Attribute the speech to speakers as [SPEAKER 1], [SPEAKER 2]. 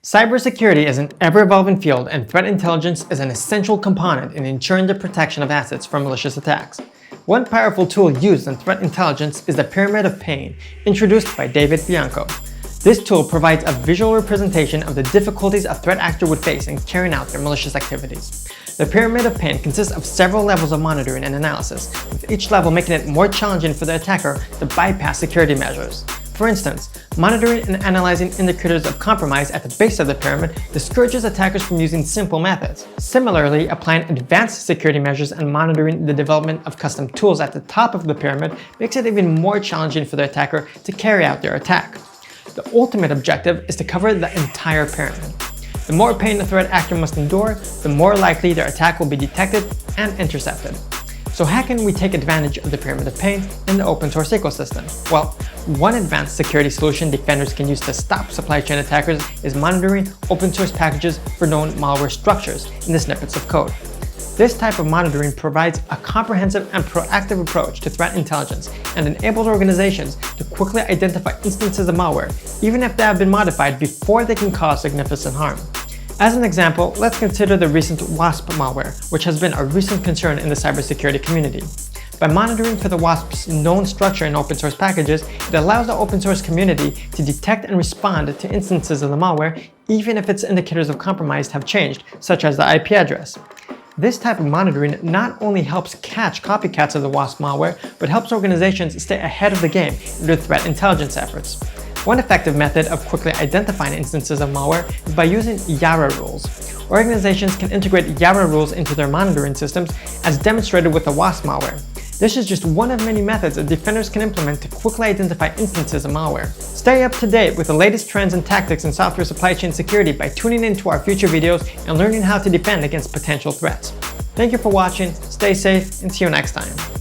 [SPEAKER 1] Cybersecurity is an ever-evolving field, and threat intelligence is an essential component in ensuring the protection of assets from malicious attacks. One powerful tool used in threat intelligence is the Pyramid of Pain, introduced by David Bianco. This tool provides a visual representation of the difficulties a threat actor would face in carrying out their malicious activities. The Pyramid of Pain consists of several levels of monitoring and analysis, with each level making it more challenging for the attacker to bypass security measures. For instance, monitoring and analyzing indicators of compromise at the base of the pyramid discourages attackers from using simple methods. Similarly, applying advanced security measures and monitoring the development of custom tools at the top of the pyramid makes it even more challenging for the attacker to carry out their attack. The ultimate objective is to cover the entire pyramid. The more pain the threat actor must endure, the more likely their attack will be detected and intercepted. So how can we take advantage of the Pyramid of Pain in the open source ecosystem? Well, one advanced security solution defenders can use to stop supply chain attackers is monitoring open source packages for known malware structures in the snippets of code. This type of monitoring provides a comprehensive and proactive approach to threat intelligence and enables organizations to quickly identify instances of malware, even if they have been modified before they can cause significant harm. As an example, let's consider the recent WASP malware, which has been a recent concern in the cybersecurity community. By monitoring for the WASP's known structure in open source packages, it allows the open source community to detect and respond to instances of the malware, even if its indicators of compromise have changed, such as the IP address. This type of monitoring not only helps catch copycats of the WASP malware, but helps organizations stay ahead of the game in their threat intelligence efforts. One effective method of quickly identifying instances of malware is by using Yara rules. Organizations can integrate Yara rules into their monitoring systems, as demonstrated with the WASP malware. This is just one of many methods that defenders can implement to quickly identify instances of malware. Stay up to date with the latest trends and tactics in software supply chain security by tuning into our future videos and learning how to defend against potential threats. Thank you for watching, stay safe, and see you next time.